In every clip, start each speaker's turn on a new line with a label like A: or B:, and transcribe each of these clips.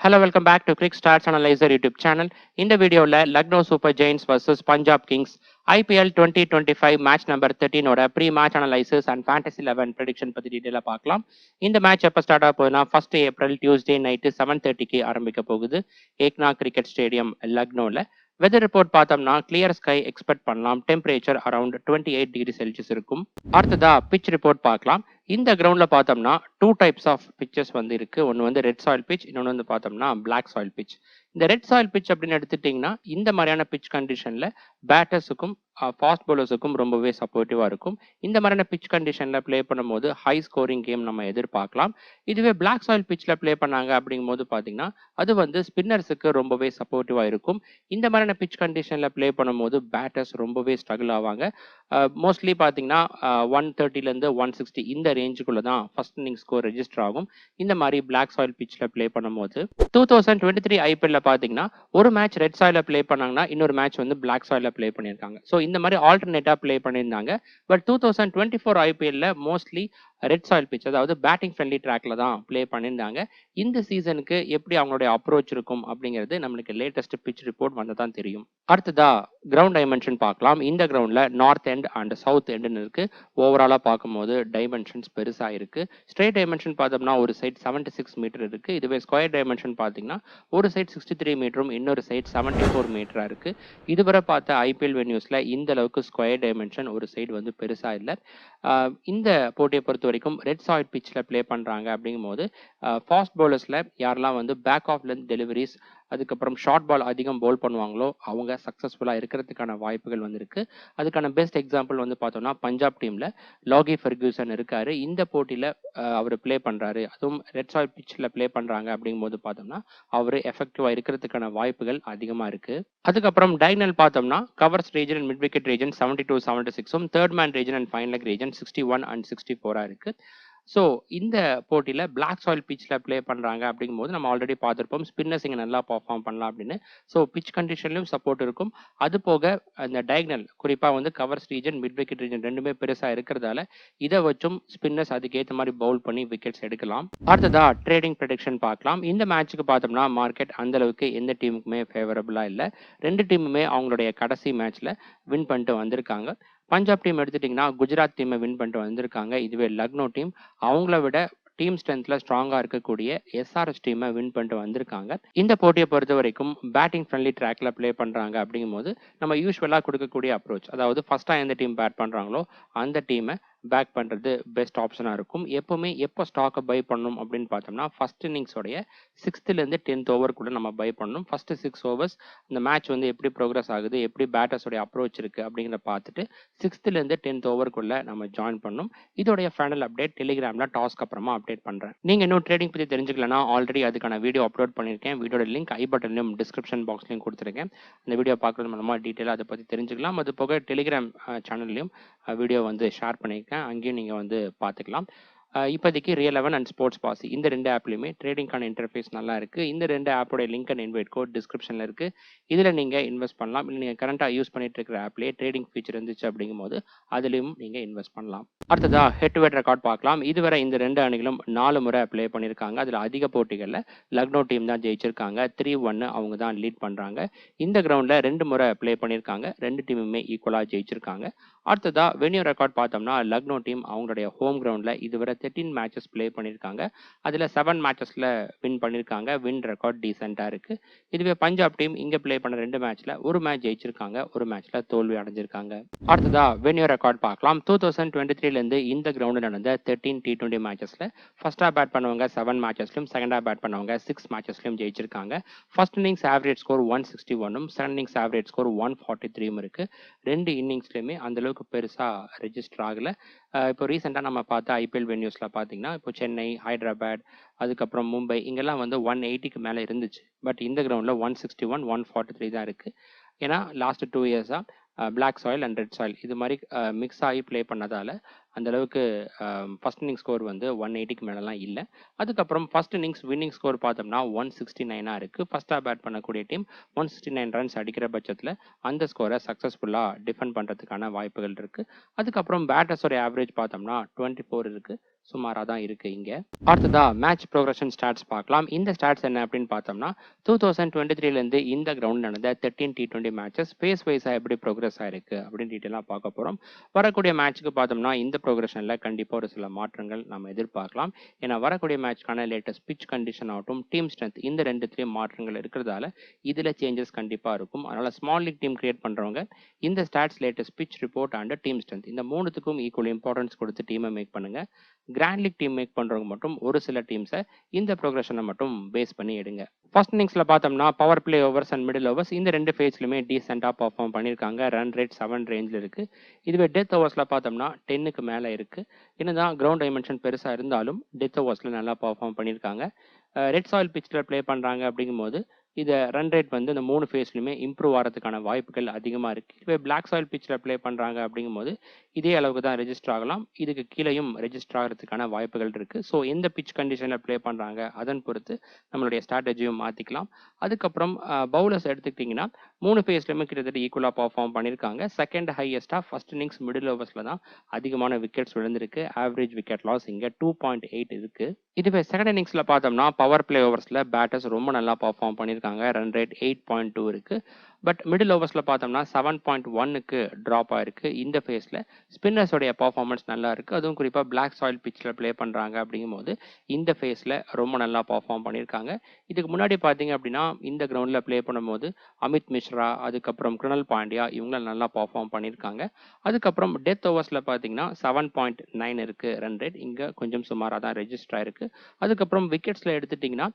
A: Hello, welcome back to Quick Starts Analyzer YouTube channel. In the video, Lucknow Super Giants versus Punjab Kings IPL 2025 match number 13 oda pre-match analysis and fantasy 11 prediction பத்தி டீடைலா பார்க்கலாம். இந்த match எப்ப start ஆக போகுதுன்னா 1st April Tuesday night 7:30க்கு ஆரம்பிக்க போகுது ஏக்னா cricket stadium லக்னோல. Weather report பார்த்தோம்னா clear sky expect பண்ணலாம். டெம்பரேச்சர் அரௌண்ட் 28 டிகிரி செல்சியஸ் இருக்கும். அடுத்ததா பிச் ரிப்போர்ட் பார்க்கலாம். இந்த கிரவுண்ட்ல பார்த்தோம்னா 2 டைப்ஸ் ஆஃப் பிச்சஸ் வந்து இருக்கு. ஒன்று வந்து ரெட் சாயில் பிச், இன்னொன்று வந்து பார்த்தோம்னா பிளாக் சாயில் பிச். இந்த ரெட் சாயில் பிச் அப்படின்னு எடுத்துட்டீங்கன்னா இந்த மாதிரியான பிச் கண்டிஷன்ல பேட்டர்ஸுக்கும் ஃபாஸ்ட் பவுலர்ஸுக்கும் ரொம்பவே சப்போர்ட்டிவா இருக்கும். இந்த மாதிரியான பிச் கண்டிஷன்ல பிளே பண்ணும்போது ஹை ஸ்கோரிங் கேம் நம்ம எதிர்பார்க்கலாம். இதுவே பிளாக் சாயில் பிச்ல பிளே பண்ணாங்க அப்படிங்கும் போது பார்த்தீங்கன்னா அது வந்து ஸ்பின்னர்ஸுக்கு ரொம்பவே சப்போர்ட்டிவா இருக்கும். இந்த மாதிரியான பிச் கண்டிஷன்ல பிளே பண்ணும்போது பேட்டர்ஸ் ரொம்பவே ஸ்ட்ரகிள் ஆவாங்க. மோஸ்ட்லி பார்த்தீங்கன்னா 130லேருந்து 160 இந்த ரேஞ்சுக்குள்ள தான் ஃபர்ஸ்ட் இன்னிங் ஸ்கோர் ரெஜிஸ்டர் ஆகும். இந்த மாதிரி பிளாக் சாயில் பிச்ல பிளே பண்ணும்போது 2023 ஐபிஎல்ல பார்த்தீங்கன்னா ஒரு மேட்ச் ரெட் சாயில பிளே பண்ணாங்கன்னா இன்னொரு மேட்ச் வந்து பிளாக் சாயில பிளே பண்ணியிருக்காங்க. ஸோ இந்த மாதிரி ஆல்டர்னேட்டா பிளே பண்ணியிருந்தாங்க. பட் 2024 ஐபிஎல்ல மோஸ்ட்லி ரெட் சாயில் பிச், அதாவது பேட்டிங் ஃப்ரெண்ட்லி ட்ராக்ல தான் பிளே பண்ணியிருந்தாங்க. இந்த சீசனுக்கு எப்படி அவங்களுடைய அப்ரோச் இருக்கும் அப்படிங்கிறது நம்மளுக்கு லேட்டஸ்ட் பிச் ரிப்போர்ட் வந்து தான் தெரியும். அடுத்ததா கிரவுண்ட் டைமென்ஷன் பார்க்கலாம். இந்த கிரவுண்ட்ல நார்த் எண்ட் அண்ட் சவுத் எண்டுன்னு இருக்கு. ஓவராலா பார்க்கும்போது டைமென்ஷன்ஸ் பெருசா இருக்கு. ஸ்ட்ரெயிட் டைமென்ஷன் பார்த்தோம்னா ஒரு சைட் 76 மீட்டர் இருக்கு. இதுவே ஸ்கொயர் டைமென்ஷன் பார்த்தீங்கன்னா ஒரு சைட் 63 மீட்டரும் இன்னொரு சைட் 74 மீட்டரா இருக்கு. இதுவரை பார்த்த ஐபிஎல் வென்யூஸ்ல இந்த அளவுக்கு ஸ்கொயர் டைமென்ஷன் ஒரு சைடு வந்து பெருசா இல்லை. இந்த போட்டியை பொறுத்த வரைக்கும் ரெட் சாயில் பிச்ல பிளே பண்றாங்க அப்படிங்கும் போது ஃபாஸ்ட் பவுலர்ஸ்ல யாரெல்லாம் வந்து பேக் ஆஃப் லென்த் டெலிவரிஸ் அதுக்கப்புறம் ஷார்ட் பால் அதிகம் பவுல் பண்ணுவாங்களோ அவங்க சக்சஸ்ஃபுல்லா இருக்கிறதுக்கான வாய்ப்புகள் வந்து இருக்கு. அதுக்கான பெஸ்ட் எக்ஸாம்பிள் வந்து பார்த்தோம்னா பஞ்சாப் டீம்ல லாகி ஃபெர்கூசன் இருக்காரு. இந்த போட்டியில அவர் பிளே பண்றாரு. அதுவும் ரெட் சாயில் பிச்ல பிளே பண்றாங்க அப்படிங்கும் போது பார்த்தோம்னா அவர் எஃபெக்டிவா இருக்கிறதுக்கான வாய்ப்புகள் அதிகமா இருக்கு. அதுக்கப்புறம் டைனல் பார்த்தோம்னா covers region and mid wicket region 72, 76 third man region and final leg region 61 and 64 இருக்கு. ஸோ இந்த போட்டியில் பிளாக் சாயில் பிச்சில் பிளே பண்ணுறாங்க அப்படிங்கும்போது நம்ம ஆல்ரெடி பார்த்துருப்போம் ஸ்பின்னர்ஸ் இங்கே நல்லா பர்ஃபார்ம் பண்ணலாம் அப்படின்னு. ஸோ பிச் கண்டிஷன்லையும் சப்போர்ட் இருக்கும். அது போக அந்த டயக்னல் குறிப்பாக வந்து covers region mid wicket region ரெண்டுமே பெருசாக இருக்கிறதால இதை வச்சும் ஸ்பின்னர்ஸ் அதுக்கேற்ற மாதிரி பவுல் பண்ணி விக்கெட்ஸ் எடுக்கலாம். அடுத்ததா ட்ரேடிங் ப்ரெடிக்ஷன் பார்க்கலாம். இந்த மேட்ச்சுக்கு பார்த்தோம்னா மார்க்கெட் அந்த அளவுக்கு எந்த டீமுக்குமே ஃபேவரபுளாக இல்லை. ரெண்டு டீமுமே அவங்களுடைய கடைசி மேட்ச்ல வின் பண்ணிட்டு வந்திருக்காங்க. பஞ்சாப் டீம் எடுத்துட்டிங்கன்னா குஜராத் டீமை வின் பண்ணிட்டு வந்திருக்காங்க. இதுவே லக்னோ டீம் அவங்கள விட டீம் ஸ்ட்ரென்த்ல ஸ்ட்ராங்கா இருக்கக்கூடிய எஸ்ஆர்எஸ் டீமை வின் பண்ணிட்டு வந்திருக்காங்க. இந்த போட்டியை பொறுத்த வரைக்கும் பேட்டிங் ஃப்ரெண்ட்லி ட்ராக்ல பிளே பண்றாங்க அப்படிங்கும் போது நம்ம யூஸ்வலா கொடுக்கக்கூடிய அப்ரோச், அதாவது ஃபர்ஸ்டா எந்த டீம் பேட் பண்றாங்களோ அந்த டீமை பேக் பண்றது பெஸ்ட் ஆப்ஷனா இருக்கும். எப்பவுமே எப்போ ஸ்டாக்கை பை பண்ணணும் அப்படின்னு பார்த்தோம்னா ஃபர்ஸ்ட் இன்னிங்ஸோடைய 6th-லேருந்து 10th ஓவருக்குள்ள நம்ம பை பண்ணணும். ஃபர்ஸ்ட் 6 ஓவர்ஸ் இந்த மேட்ச் வந்து எப்படி ப்ரோக்ரஸ் ஆகுது, எப்படி பேட்டர்ஸோடைய அப்ரோச் இருக்கு அப்படிங்கிறத பார்த்துட்டு 6th-லேருந்து 10th ஓவருக்குள்ள நம்ம ஜாயின் பண்ணணும். இதோடைய ஃபைனல் அப்டேட் டெலிகிராம்ல டாஸ்க்கு அப்புறமா அப்டேட் பண்றேன். நீங்க இன்னும் ட்ரேடிங் பத்தி தெரிஞ்சுக்கலனா ஆல்ரெடி அதுக்கான வீடியோ அப்லோட் பண்ணிருக்கேன். வீடியோட லிங்க் ஐ பட்டன்லயும் டிஸ்கிரிப்ஷன் பாக்ஸ்லயும் கொடுத்துருக்கேன். இந்த வீடியோ பார்க்கறது மூலமா டீட்டெயிலாக அதை பத்தி தெரிஞ்சுக்கலாம். அது போக டெலிகிராம் சேனல்லையும் வீடியோ வந்து ஷேர் பண்ணியிருக்கேன். அங்கேயும் நீங்க வந்து பார்த்துக்கலாம். இப்போதைக்கு ரியல் 11 அண்ட் ஸ்போர்ட்ஸ் பாசி இந்த ரெண்டு ஆப்லையுமே ட்ரேடிங்கான இன்டர்ஃபேஸ் நல்லா இருக்கு. இந்த ரெண்டு ஆப்போட லிங்க் அண்ட் இன்வைட் கோட் டிஸ்கிரிப்ஷன்ல இருக்கு. இதுல நீங்க இன்வெஸ்ட் பண்ணலாம். இல்லை நீங்க கரண்டா யூஸ் பண்ணிட்டு இருக்கிற ஆப்லேயே ட்ரேடிங் ஃபீச்சர் இருந்துச்சு அப்படிங்கும் போது அதுலயும் நீங்க இன்வெஸ்ட் பண்ணலாம். அடுத்ததா ஹெட் டு ஹெட் ரெக்கார்ட் பார்க்கலாம். இதுவரை இந்த ரெண்டு அணிகளும் 4 முறை பிளே பண்ணியிருக்காங்க. அதுல அதிக போட்டிகள்ல லக்னோ டீம் தான் ஜெயிச்சிருக்காங்க. 3-1 அவங்க தான் லீட் பண்றாங்க. இந்த கிரவுண்ட்ல 2 முறை பிளே பண்ணியிருக்காங்க. ரெண்டு டீமுமே ஈக்குவலா ஜெயிச்சிருக்காங்க. அடுத்ததா வென்யூ ரெக்கார்ட் பார்த்தோம்னா லக்னோ டீம் அவங்களுடைய ஹோம் கிரவுண்ட்ல இதுவரை 13 மேட்சஸ் பிளே பண்ணியிருக்காங்க. அதுல 7 மேட்சஸ்ல வின் பண்ணியிருக்காங்க. வின் ரெக்கார்ட் டீசெண்டா இருக்கு. இதுவே பஞ்சாப் டீம் இங்க பிளே பண்ண 2 மேட்ச்ல ஒரு மேட்ச் ஜெயிச்சிருக்காங்க, ஒரு மேட்ச்ல தோல்வி அடைஞ்சிருக்காங்க. அடுத்ததா வென்யூ ரெக்கார்ட் பார்க்கலாம். 2023லேருந்து இந்த கிரவுண்ட்ல நடந்த 13 T20 மேட்சஸ்ல ஃபர்ஸ்டா பேட் பண்ணவங்க 7 மேட்சஸ்லயும், செகண்டா பேட் பண்ணவங்க 6 மேட்சஸ்லயும் ஜெயிச்சிருக்காங்க. First innings average score 161, second innings average score 143 இருக்கு. ரெண்டு இன்னிங்ஸ்லயுமே அந்த அளவுக்கு பெருசா ரெஜிஸ்டர் ஆகல. இப்போ ரீசெண்டா நம்ம பார்த்த ஐபிஎல் வென்யூஸ்ல பாத்தீங்கன்னா இப்போ சென்னை, ஹைதராபாத், அதுக்கப்புறம் மும்பை இங்கெல்லாம் வந்து 180க்கு மேல இருந்துச்சு. பட் இந்த கிரவுண்ட்ல 161, 143 தான் இருக்கு. ஏன்னா லாஸ்ட் 2 இயர்ஸா black soil and red soil இது மாதிரி மிக்ஸ் ஆகி பிளே பண்ணதால அந்த அளவுக்கு ஃபர்ஸ்ட் இன்னிங் ஸ்கோர் வந்து 180க்கு மேலலாம் இல்லை. அதுக்கப்புறம் ஃபர்ஸ்ட் இன்னிங்ஸ் வின்னிங் ஸ்கோர் பார்த்தோம்னா 169 இருக்கு. ஃபர்ஸ்டா பேட் பண்ணக்கூடிய டீம் 169 ரன்ஸ் அடிக்கிற பட்சத்தில் அந்த ஸ்கோரை சக்ஸஸ்ஃபுல்லாக டிஃபெண்ட் பண்ணுறதுக்கான வாய்ப்புகள் இருக்கு. அதுக்கப்புறம் பேட்டர்ஸோட ஆவரேஜ் பார்த்தோம்னா 24 இருக்கு. சுமாரா தான் இருக்கு இங்க. அடுத்ததா மேட்ச் ப்ரோக்ரஷன் ஸ்டாட்ஸ் பார்க்கலாம். இந்த ஸ்டாட்ஸ் என்ன அப்படின்னு பார்த்தோம்னா 2023ல இருந்து இந்த கிரவுண்ட் நடந்த 13 T20 மேட்சஸ் ஃபேஸ் வைஸா எப்படி ப்ரோக்ரஸ் ஆயிருக்கு அப்படின்னு டீட்டெயிலாக பார்க்க போறோம். வரக்கூடிய மேட்ச்சுக்கு பார்த்தோம்னா இந்த ப்ரோக்ரஷன்ல கண்டிப்பா ஒரு சில மாற்றங்கள் நம்ம எதிர்பார்க்கலாம். ஏன்னா வரக்கூடிய மேட்ச்க்கான லேட்டஸ்ட் பிச் கண்டிஷன் ஆகட்டும், டீம் ஸ்ட்ரென்த் இந்த ரெண்டுத்திலையும் மாற்றங்கள் இருக்கிறதால இதுல சேஞ்சஸ் கண்டிப்பா இருக்கும். அதனால ஸ்மால் லீக் டீம் கிரியேட் பண்றவங்க இந்த stats, latest pitch report and team strength இந்த மூணுத்துக்கும் ஈக்குவல் இம்பார்ட்டன்ஸ் கொடுத்து டீமை மேக் பண்ணுங்க. கிராண்ட் லீக் டீம் மேக் பண்றவங்க மட்டும் ஒரு சில டீம்ஸை இந்த ப்ரோக்ரஷனை மட்டும் பேஸ் பண்ணி எடுங்க. ஃபர்ஸ்ட் இன்னிங்ஸ்ல பார்த்தோம்னா power play overs and middle overs இந்த ரெண்டு ஃபேஸ்லுமே டீசெண்டா பர்ஃபார்ம் பண்ணியிருக்காங்க. ரன் ரேட் 7 ரேஞ்சில் இருக்கு. இதுவே டெத் ஓவர்ஸ்ல பார்த்தோம்னா 10க்கு மேல இருக்கு. என்னதான் கிரவுண்ட் டைமென்ஷன் பெருசா இருந்தாலும் டெத் ஓவர்ஸ்ல நல்லா பர்ஃபார்ம் பண்ணியிருக்காங்க. ரெட் சாயில் பிச்சில் ப்ளே பண்றாங்க அப்படிங்கும்போது இதை ரன் ரேட் வந்து இந்த மூணு ஃபேஸ்லையுமே இம்ப்ரூவ் ஆகிறதுக்கான வாய்ப்புகள் அதிகமாக இருக்குது. இப்போ பிளாக் சாயில் பிச்சில் ப்ளே பண்ணுறாங்க அப்படிங்கும்போது இதே அளவுக்கு தான் ரெஜிஸ்டர் ஆகலாம். இதுக்கு கீழேயும் ரெஜிஸ்டர் ஆகிறதுக்கான வாய்ப்புகள் இருக்குது. ஸோ எந்த பிச் கண்டிஷனில் ப்ளே பண்ணுறாங்க அதன் பொறுத்து நம்மளுடைய ஸ்ட்ராட்டஜியும் மாற்றிக்கலாம். அதுக்கப்புறம் பவுலர்ஸ் எடுத்துக்கிட்டிங்கன்னா மூணு ஃபேஸ்லையுமே கிட்டத்தட்ட ஈக்குவலாக பர்ஃபார்ம் பண்ணியிருக்காங்க. செகண்ட் ஹையஸ்ட்டாக ஃபர்ஸ்ட் இன்னிங்ஸ் மிடில் ஓவர்ஸில் தான் அதிகமான விக்கெட்ஸ் விழுந்திருக்கு. ஆவரேஜ் விக்கெட் லாஸ் இங்கே 2.8 இருக்குது. இதுவே செகண்ட் இன்னிங்ஸில் பார்த்தோம்னா பவர் பிளே ஓவர்ஸில் பேட்டர்ஸ் ரொம்ப நல்லா பர்ஃபார்ம் பண்ணியிருக்காங்க. ரன் ரேட் 8.2 இருக்கு. பட் மிடில் ஓவர்ஸ்ல பார்த்தோம்னா 7.1க்கு டிராப் ஆயிருக்கு. இந்த ஃபேஸ்ல ஸ்பின்னர்ஸோடைய பர்ஃபார்மன்ஸ் நல்லா இருக்கு. அதுவும் குறிப்பா பிளாக் சாயில் பிச்சில் ப்ளே பண்றாங்க அப்படிங்கும்போது இந்த ஃபேஸ்ல ரொம்ப நல்லா பர்ஃபார்ம் பண்ணியிருக்காங்க. இதுக்கு முன்னாடி பார்த்தீங்க அப்படின்னா இந்த கிரவுண்ட்ல ப்ளே பண்ணும்போது அமித் மிஸ்ரா, அதுக்கப்புறம் கிருணல் பாண்டியா இவங்க நல்லா பர்ஃபார்ம் பண்ணியிருக்காங்க. அதுக்கப்புறம் டெத் ஓவர்ஸ்ல பார்த்தீங்கன்னா 7.9 இருக்கு ரன் ரேட். இங்க கொஞ்சம் சுமாராக தான் ரெஜிஸ்டர் ஆயிருக்கு. அதுக்கப்புறம் விக்கெட்ஸ்ல எடுத்துட்டீங்கன்னா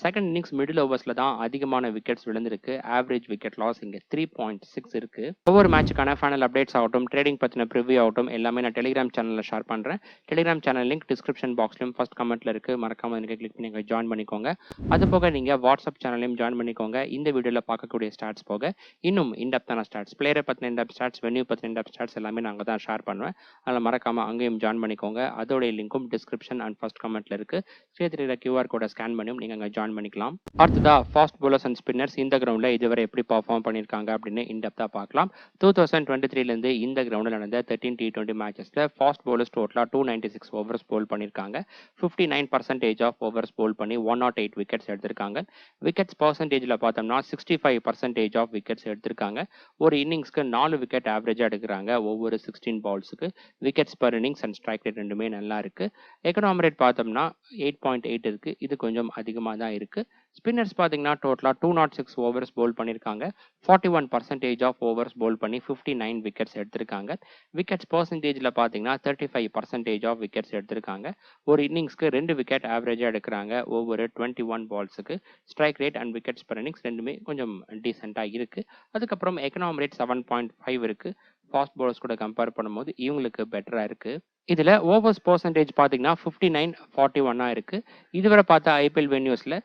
A: செகண்ட் இன்னிங்ஸ் மிடில் ஓவர்ஸ்ல தான் அதிகமான விக்கெட்ஸ் விழுந்திருக்கு. ஆவரேஜ் விக்கெட் லாஸ் இங்க 3.6 இருக்கு. ஒவ்வொரு மேட்சுக்கான ஃபைனல் அப்டேட்ஸ் ஆகட்டும், ட்ரேடிங் பத்தின ப்ரிவ்யூ ஆகட்டும் எல்லாமே நான் டெலிகிராம் சேனல்ல ஷேர் பண்றேன். டெலிகிராம் சேனல் லிங்க் டிஸ்கிரிப்ஷன் பாக்ஸ்லயும் ஃபர்ஸ்ட் கமெண்ட்ல இருக்கு. மறக்காம நீங்க கிளிக் பண்ணி நீங்க ஜாயின் பண்ணிக்கோங்க. அது போக நீங்க வாட்ஸ்அப் சேனலையும் ஜாயின் பண்ணிக்கோங்க. இந்த வீடியோல பார்க்கக்கூடிய ஸ்டாட்ஸ் போக இன்னும் இன்டெப்தான ஸ்டாட்ஸ், பிளேயரை பத்தின இன்டெப்த் ஸ்டாட்ஸ், வென்யூ பத்தின இன்டெப்த் ஸ்டாட்ஸ் எல்லாமே நாங்க தான் ஷேர் பண்ணுவேன். அதனால மறக்காம அங்கேயும் ஜாயின் பண்ணிக்கோங்க. அதோட லிங்க்கும் டிஸ்கிரிப்ஷன் அண்ட் ஃபர்ஸ்ட் கமெண்ட்ல இருக்கு. ஸ்ரீ QR கோட ஸ்கேன் பண்ணியும் நீங்க அங்க ஜாயின் பண்ணிக்கலாம். அடுத்ததா ஃபாஸ்ட் bowlers அண்ட் ஸ்பின்னர்ஸ் இந்த கிரவுண்ட்ல இதுவரை எப்படி பர்ஃபார்ம் பண்ணியிருக்காங்க அப்படின்னு இன்டெப்தா பார்க்கலாம். 2023ல இருந்து இந்த கிரவுண்டில் நடந்த 13 T20 மேட்சஸ்ல ஃபாஸ்ட் bowlers டோட்டலா 296 ஓவர்ஸ் போல் பண்ணியிருக்காங்க. 59% ஆஃப் ஓவர்ஸ் போல் பண்ணி 108 விக்கெட்ஸ் எடுத்திருக்காங்க. விக்கெட்ஸ் பர்சன்டேஜ்ல பார்த்தோம்னா 65% ஆஃப் விக்கெட்ஸ் எடுத்திருக்காங்க. ஒரு இன்னிங்ஸ்க்கு 4 விக்கெட் ஆவரேஜா எடுக்கிறாங்க ஒவ்வொரு 16 பால்ஸுக்கு. Wickets per innings and strike rate ரெண்டுமே நல்லா இருக்கு. எக்கனாமி ரேட் பார்த்தோம்னா 8.8 இருக்கு. இது கொஞ்சம் அதிகமாக தான் இருக்கு. ஸ்பின்னர்ஸ் பார்த்தீங்கன்னா டோட்டலா 206 ஓவர்ஸ் போல் பண்ணியிருக்காங்க. 41% ஆஃப் ஓவர்ஸ் போல் பண்ணி 59 விக்கெட்ஸ் எடுத்திருக்காங்க. விக்கெட்ஸ் பர்சன்டேஜ்ல பார்த்தீங்கன்னா 35% ஆஃப் விக்கெட்ஸ் எடுத்திருக்காங்க. ஒரு இன்னிங்ஸ்க்கு 2 விக்கெட் ஆவரேஜா எடுக்கிறாங்க ஒவ்வொரு 21 பால்ஸுக்கு. Strike rate and wickets per innings ரெண்டுமே கொஞ்சம் டீசெண்டா இருக்கு. அதுக்கப்புறம் எக்கனாமி ரேட் 7.5 இருக்கு. ஃபாஸ்ட் bowlers கூட கம்பேர் பண்ணும்போது இவங்களுக்கு பெட்டரா இருக்கு. இதுல ஓவர்ஸ் பர்சன்டேஜ் பார்த்தீங்கன்னா 59-41 இருக்கு. இதுவரை பார்த்த ஐபிஎல் வென்யூஸ்ல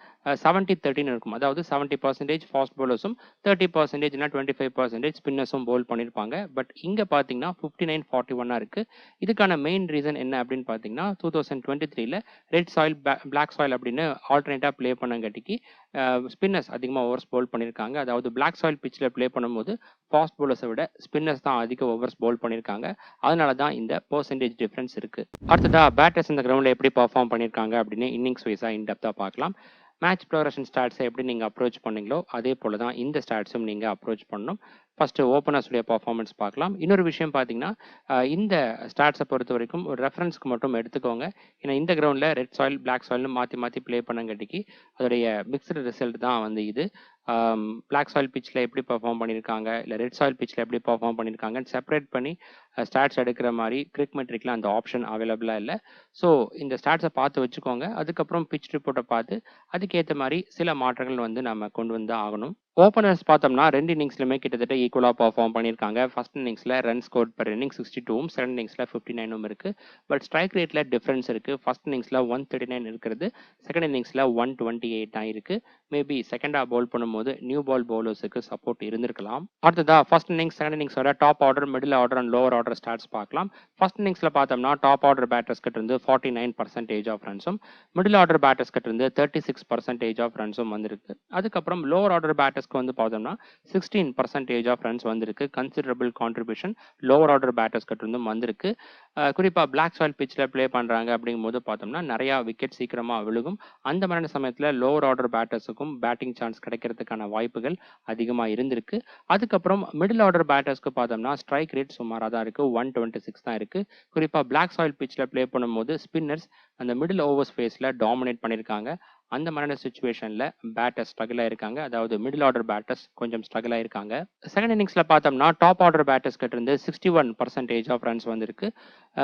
A: 70-13 இருக்கும். அதாவது 70% ஃபாஸ்ட் bowlersம் 30% 25% ஸ்பின்னர்ஸும் போல் பண்ணியிருப்பாங்க. பட் இங்க பார்த்தீங்கன்னா 59-41 இருக்கு. இதுக்கான மெயின் ரீசன் என்ன அப்படின்னு பார்த்தீங்கன்னா 2023ல ரெட் சாயில், பிளாக் சாயில் அப்படின்னு ஆல்டர்னேட்டா ப்ளே பண்ணங்காட்டிக்கு ஸ்பின்னர்ஸ் அதிகமாக ஓவர்ஸ் போல் பண்ணியிருக்காங்க. அதாவது பிளாக் சாயில் பிச்சில் ப்ளே பண்ணும்போது ஃபாஸ்ட் bowlers விட ஸ்பின்னர்ஸ் தான் அதிக ஓவர்ஸ் போல் பண்ணியிருக்காங்க. அதனால தான் இந்த பர்சன்டேஜ் டிஃபரன்ஸ் இருக்கு. அடுத்ததா பேட்டர்ஸ் இந்த கிரவுண்ட்ல எப்படி பர்ஃபார்ம் பண்ணியிருக்காங்க அப்படின்னு இன்னிங்ஸ் வைஸா இன்டெப்தா பார்க்கலாம். மேட்ச் ப்ரோக்ரஷன் ஸ்டாட்ஸை எப்படி நீங்கள் அப்ரோச் பண்ணீங்களோ அதே போல தான் இந்த ஸ்டாட்ஸும் நீங்கள் அப்ரோச் பண்ணணும். ஃபர்ஸ்ட் ஓப்பனர்ஸுடைய பர்ஃபார்மன்ஸ் பார்க்கலாம். இன்னொரு விஷயம் பார்த்தீங்கன்னா இந்த ஸ்டாட்ஸை பொறுத்த வரைக்கும் ஒரு ரெஃபரன்ஸ்க்கு மட்டும் எடுத்துக்கோங்க. ஏன்னா இந்த கிரவுண்டில் ரெட் சாயில், பிளாக் சாயில்னு மாற்றி மாற்றி ப்ளே பண்ணங்காட்டிக்கு அதோடைய மிக்சடு ரிசல்ட் தான் வந்து இது. பிளாக் சாயில் பிச்சில் எப்படி பர்ஃபார்ம் பண்ணியிருக்காங்க, இல்லை ரெட் சாயில் பிச்சில் எப்படி பர்ஃபார்ம் பண்ணியிருக்காங்கன்னு செப்பரேட் பண்ணி ஸ்டாட்ஸ் எடுக்கிற மாதிரி கிரிக் மெட்ரிக்ல அந்த ஆப்ஷன் அவைலபிளாக இல்லை. ஸோ இந்த ஸ்டாட்ஸை பார்த்து வச்சுக்கோங்க. அதுக்கப்புறம் பிச் ரிப்போர்ட்டை பார்த்து அதுக்கேற்ற மாதிரி சில மாற்றங்கள் வந்து நம்ம கொண்டு வந்து ஆகணும். ஓப்பனர்ஸ் பார்த்தோம்னா 2 இன்னிங்ஸ்லுமே கிட்டத்தட்ட ஈக்குவலாக பர்ஃபார்ம் பண்ணியிருக்காங்க. ஃபர்ஸ்ட் இன்னிங்ஸில் ரன் ஸ்கோர் பர் இன்னிங் 62ம், செகண்ட் இன்னிங்ஸில் 59ம் இருக்கு. பட் ஸ்ட்ரைக் ரேட்ல டிஃபரன்ஸ் இருக்கு. ஃபர்ஸ்ட் இன்னிங்ஸில் 139 இருக்கிறது, செகண்ட் இன்னிங்ஸில் 128 தான் இருக்கு. மேபி செகண்டா பவுல் பண்ணும்போது நியூ பால் பவுலர்ஸுக்கு சப்போர்ட் இருந்திருக்கலாம். அடுத்ததா ஃபர்ஸ்ட் இன்னிங்ஸ், செகண்ட் இன்னிங்ஸோட top order, middle order and lower order stats பார்க்கலாம். ஃபர்ஸ்ட் இன்னிங்ஸ்ல பார்த்தோம்னா டாப் ஆர்டர் பேட்டர்ஸ் கிட்ட இருந்து 49% ஆஃப் ரன்ஸும், மிடில் ஆர்டர் பேட்டர்ஸ் கிட்ட இருந்து 36% ஆஃப் ரன்ஸும் வந்திருக்கு. அதுக்கப்புறம் லோவர் ஆர்டர் பேட்டர்ஸ் பேட்டர்ஸ்க்கு வந்து பார்த்தோம்னா 16% ஆஃப் ரன்ஸ் வந்திருக்கு. Considerable contribution lower order batters கிட்ட இருந்தும் வந்திருக்கு. குறிப்பா பிளாக் சாயில் பிட்ச்ல ப்ளே பண்றாங்க அப்படிங்கும்போது பார்த்தோம்னா நிறைய விக்கெட் சீக்கிரமா விழுகும். அந்த மாதிரியான சமயத்துல லோவர் ஆர்டர் பேட்டர்ஸுக்கும் பேட்டிங் சான்ஸ் கிடைக்கிறதுக்கான வாய்ப்புகள் அதிகமா இருந்திருக்கு. அதுக்கப்புறம் மிடில் ஆர்டர் பேட்டர்ஸ்க்கு பார்த்தோம்னா ஸ்ட்ரைக் ரேட் சுமாரா தான் இருக்கு. 126 தான் இருக்கு. குறிப்பா பிளாக் சாயில் பிட்ச்ல ப்ளே பண்ணும்போது ஸ்பின்னர்ஸ் அந்த மிடில் ஓவர்ஸ் ஃபேஸ்ல டாமினேட் பண்ணியிருக்காங்க. அந்த மாதிரியான சிச்சுவேஷன்ல பேட்டர்ஸ் ஸ்ட்ரகிள் ஆயிருக்காங்க. அதாவது மிடில் ஆர்டர் பேட்டர்ஸ் கொஞ்சம் ஸ்ட்ரகிள் ஆயிருக்காங்க. செகண்ட் இன்னிங்ஸ்ல பார்த்தோம்னா டாப் ஆர்டர் பேட்டர்ஸ் கிட்ட இருந்து 61% ஆஃப் ரன்ஸ் வந்திருக்கு.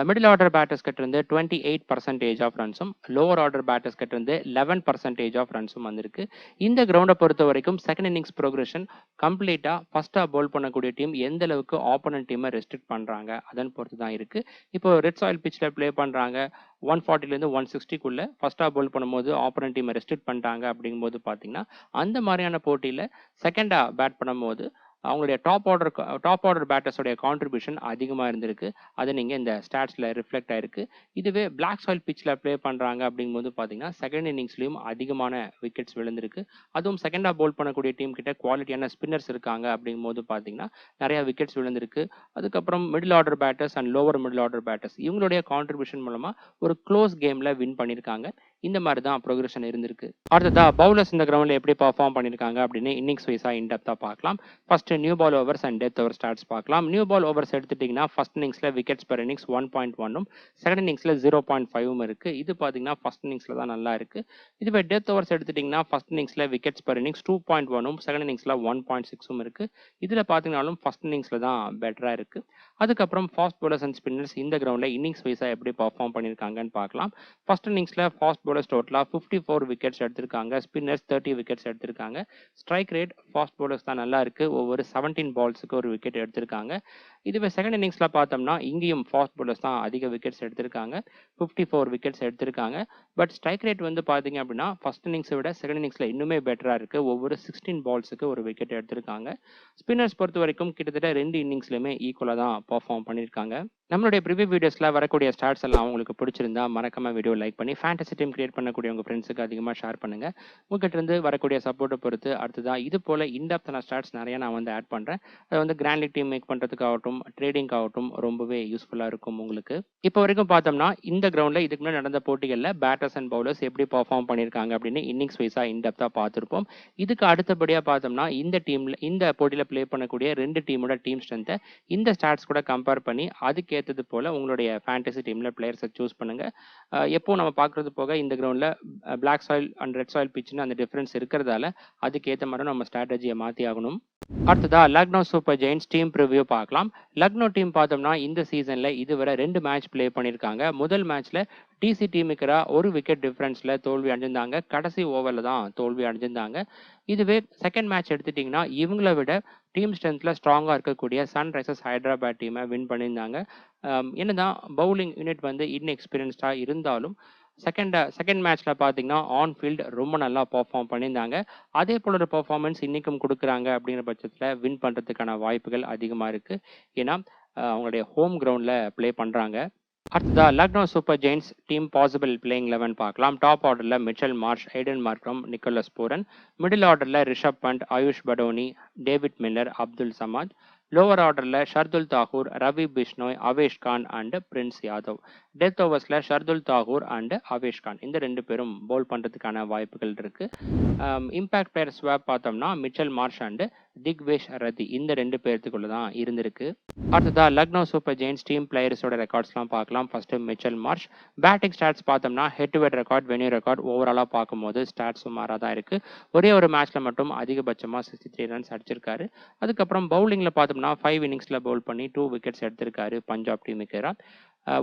A: மிடில் ஆர்டர் பேட்டர்ஸ் கிட்ட இருந்து 28% ஆஃப் ரன்ஸும், லோவர் ஆர்டர் பேட்டர்ஸ் கிட்ட இருந்து 11% ஆஃப் ரன்ஸும் வந்திருக்கு. இந்த கிரவுண்டை பொறுத்த வரைக்கும் செகண்ட் இன்னிங்ஸ் ப்ரோக்ரஷன் கம்ப்ளீட்டா ஃபர்ஸ்டா பவுல் பண்ணக்கூடிய டீம் எந்த அளவுக்கு ஆப்போனன்ட் டீமை ரெஸ்ட்ரிக்ட் பண்றாங்க அதன் பொறுத்து தான் இருக்கு. இப்போ ரெட் சாயில் பிட்ச்ல ப்ளே பண்றாங்க. 140லேருந்து 160க்குள்ள ஃபர்ஸ்டா பவுல் பண்ணும்போது ஆப்போனன்ட் டீமை ரெஸ்ட்ரிக்ட் பண்ணிட்டாங்க அப்படிங்கும்போது பார்த்தீங்கன்னா அந்த மாதிரியான போட்டியில செகண்டா பேட் பண்ணும்போது அவங்களுடைய டாப் ஆர்டர் பேட்டர்ஸோடைய கான்ட்ரிபியூஷன் அதிகமா இருந்திருக்கு. அது நீங்க இந்த ஸ்டாட்ஸ்ல ரிஃப்ளெக்ட் ஆயிருக்கு. இதுவே பிளாக் சாயில் பிட்ச்ல ப்ளே பண்றாங்க அப்படிங்கும்போது பார்த்தீங்கன்னா செகண்ட் இன்னிங்ஸ்லயும் அதிகமான விக்கெட்ஸ் விழுந்திருக்கு. அதுவும் செகண்டா பவுல் பண்ணக்கூடிய டீம் கிட்ட குவாலிட்டியான ஸ்பின்னர்ஸ் இருக்காங்க அப்படிங்கும்போது பார்த்தீங்கன்னா நிறைய விக்கெட்ஸ் விழுந்திருக்கு. அதுக்கப்புறம் middle order batters and lower middle order batters இவங்களுடைய கான்ட்ரிபியூஷன் மூலமா ஒரு க்ளோஸ் கேம்ல வின் பண்ணியிருக்காங்க. இந்த மாதிரி தான் ப்ரோக்ரஷன் இருந்திருக்கு. அடுத்ததா பவுலர்ஸ் இந்த கிரவுண்ட்ல எப்படி பர்ஃபார்ம் பண்ணியிருக்காங்க அப்படின்னு இன்னிங்ஸ் வைஸா இன்டெப்தா பார்க்கலாம். First new ball overs and death over stats பார்க்கலாம். நியூ பால் ஓவர்ஸ் எடுத்துட்டீங்கன்னா ஃபர்ஸ்ட் இன்னிங்ஸ்ல விக்கெட்ஸ் பெர் இன்னிங்ஸ் 1.1ம், செகண்ட் இன்னிங்ஸ்ல 0.5ம் இருக்கு. இது பாத்தீங்கன்னா ஃபர்ஸ்ட் இன்னிங்ஸ்ல தான் நல்லா இருக்கு. இதுவே டெத் ஓவர்ஸ் எடுத்துட்டீங்கன்னா ஃபர்ஸ்ட் இன்னிங்ஸ்ல விக்கெட்ஸ் பெர் இன்னிங்ஸ் 2.1ம், செகண்ட் இன்னிங்ஸ்ல 1.6ம் இருக்கு. இதுல பாத்தீங்கன்னாலும் ஃபர்ஸ்ட் இன்னிங்ஸ்ல தான் பெட்டரா இருக்கு. அதுக்கப்புறம் ஃபாஸ்ட் பவுலர்ஸ் அண்ட் ஸ்பின்னர்ஸ் இந்த கிரவுண்ட்ல இன்னிங்ஸ் வைஸா எப்படி பர்ஃபார்ம் பண்ணியிருக்காங்கன்னு பார்க்கலாம். ஃபர்ஸ்ட் இன்னிங்ஸ்ல ஃபாஸ்ட் பவுலர்ஸ் டோட்டலா 54 விக்கெட்ஸ் எடுத்திருக்காங்க. ஸ்பின்னர்ஸ் 30 விக்கெட்ஸ் எடுத்திருக்காங்க. ஸ்ட்ரைக் ரேட் ஃபாஸ்ட் பவுலர்ஸ் தான் நல்லா இருக்கு. ஒவ்வொரு 17 பால்ஸுக்கு ஒரு விக்கெட் எடுத்திருக்காங்க. இதுவே செகண்ட் இன்னிங்ஸ்ல பார்த்தோம்னா இங்கேயும் ஃபாஸ்ட் பவுலர்ஸ் தான் அதிக விக்கெட்ஸ் எடுத்திருக்காங்க. 54 விக்கெட்ஸ் எடுத்திருக்காங்க. பட் ஸ்ட்ரைக் ரேட் வந்து பாத்தீங்க அப்படின்னா ஃபர்ஸ்ட் இன்னிங்ஸை விட செகண்ட் இன்னிங்ஸ்ல இன்னுமே பெட்டரா இருக்கு. ஒவ்வொரு 16 பால்ஸுக்கு ஒரு விக்கெட் எடுத்திருக்காங்க. ஸ்பின்னர்ஸ் பொறுத்த வரைக்கும் கிட்டத்தட்ட 2 இன்னிங்ஸ்லயுமே ஈக்குவலா தான் பர்ஃபார்ம் பண்ணியிருக்காங்க. நம்மளுடைய ப்ரிவியூ வீடியோஸ்ல வரக்கூடிய ஸ்டாட்ஸ் எல்லாம் உங்களுக்கு பிடிச்சிருந்தா மறக்காம வீடியோ லைக் பண்ணி ஃபேண்டசி டீம் கிரியேட் பண்ணக்கூடிய உங்க ஃப்ரெண்ட்ஸுக்கு அதிகமாக ஷேர் பண்ணுங்க. உங்ககிட்ட இருந்து வரக்கூடிய சப்போர்ட்டை பொறுத்து அடுத்ததா இது போல இன்டெப்தான ஸ்டாட்ஸ் நிறைய நான் வந்து ஆட் பண்றேன். அதை வந்து கிராண்ட் லீக் டீம் மேக் பண்றதுக்காகட்டும் ட்ரேடிங் ஆகட்டும் ரொம்பவே யூஸ்ஃபுல்லா இருக்கும் உங்களுக்கு. இப்போ வரைக்கும் பார்த்தோம்னா இந்த கிரவுண்ட்ல இதுக்கு முன்னாடி நடந்த போட்டிகளில் பேட்டர்ஸ் அண்ட் பவுலர்ஸ் எப்படி பர்ஃபார்ம் பண்ணியிருக்காங்க அப்படின்னு இன்னிங்ஸ் வைஸா இன்டெப்தா பார்த்துருப்போம். இதுக்கு அடுத்தபடியா பார்த்தோம்னா இந்த போட்டியில ப்ளே பண்ணக்கூடிய 2 டீமோட டீம் ஸ்ட்ரென்த்தை இந்த ஸ்டாட்ஸ் கூட கம்பேர் பண்ணி அதுக்கேற்றது போல உங்களுடைய ஃபேண்டசி டீம்ல பிளேயர்ஸை சூஸ் பண்ணுங்க. எப்போ நம்ம பார்க்கறது போக இந்த கிரவுண்ட்ல black soil and red soil பிட்ச்னு அந்த டிஃபரன்ஸ் இருக்கிறதால அதுக்கேற்ற மாதிரி நம்ம ஸ்ட்ராட்டஜியை மாற்றி ஆகணும். அடுத்ததா Lucknow Super Giants team preview பார்க்கலாம். லக்னோ டீம் பார்த்தோம்னா இந்த சீசன்ல இதுவரை 2 மேட்ச் ப்ளே பண்ணியிருக்காங்க. முதல் மேட்ச்ல டிசி டீமுக்கு ஒரு விக்கெட் டிஃபரன்ஸ்ல தோல்வி அடைஞ்சிருந்தாங்க. கடைசி ஓவர்ல தான் தோல்வி அடைஞ்சிருந்தாங்க. இதுவே செகண்ட் மேட்ச் எடுத்துட்டீங்கன்னா இவங்களை விட டீம் ஸ்ட்ரென்த்ல ஸ்ட்ராங்கா இருக்கக்கூடிய சன்ரைசர்ஸ் ஹைதராபாத் டீமை வின் பண்ணியிருந்தாங்க. என்னதான் பவுலிங் யூனிட் வந்து இன்எக்ஸ்பீரியன்ஸ்டா இருந்தாலும் செகண்ட் மேட்ச்ல பாத்தீங்கன்னா ஆன் ஃபீல்ட் ரொம்ப நல்லா பெர்ஃபார்ம் பண்ணியிருந்தாங்க. அதே போல ஒரு பெர்ஃபார்மன்ஸ் இன்னைக்கும் கொடுக்குறாங்க அப்படிங்கிற பட்சத்துல வின் பண்றதுக்கான வாய்ப்புகள் அதிகமா இருக்கு. ஏன்னா அவங்களுடைய ஹோம் கிரவுண்ட்ல ப்ளே பண்றாங்க. அடுத்ததா Lucknow Super Giants team possible playing 11 பார்க்கலாம். டாப் ஆர்டர்ல Mitchell Marsh, Aiden Markram, Nicholas Pooran. Middle ஆர்டர்ல Rishabh Pant, Ayush Badoni, David Miller, Abdul Samad. Lower ஆர்டர்ல Shardul Thakur, Ravi Bishnoi, Avesh Khan and Prince Yadav. Death ஓவர்ஸ்ல ஷர்துல் தாகூர் அண்ட் அவேஷ் கான் இந்த 2 பேரும் பவுல் பண்றதுக்கான வாய்ப்புகள் இருக்கு. இம்பாக்ட் பிளேயர் ஸ்வாப் பார்த்தோம்னா Mitchell Marsh and Digvesh Rathi இந்த 2 பேர்த்துக்குள்ள தான் இருந்திருக்கு. அடுத்ததா லக்னோ சூப்பர் ஜெயின்ஸ் டீம் பிளேயர்ஸோட ரெக்கார்ட்ஸ்லாம் பார்க்கலாம். First Mitchell Marsh batting stats பார்த்தோம்னா head to head record, venue record ஓவராலா பார்க்கும்போது ஸ்டாட்ஸ் சுமாரா தான் இருக்கு. ஒரே ஒரு மேட்ச்ல மட்டும் அதிகபட்சமா 63 ரன்ஸ் அடிச்சிருக்காரு. அதுக்கப்புறம் பவுலிங்ல பார்த்தோம்னா 5 இன்னிங்ஸ்ல பவுல் பண்ணி 2 விக்கெட்ஸ் எடுத்திருக்காரு பஞ்சாப் டீமுக்கு எதிராக.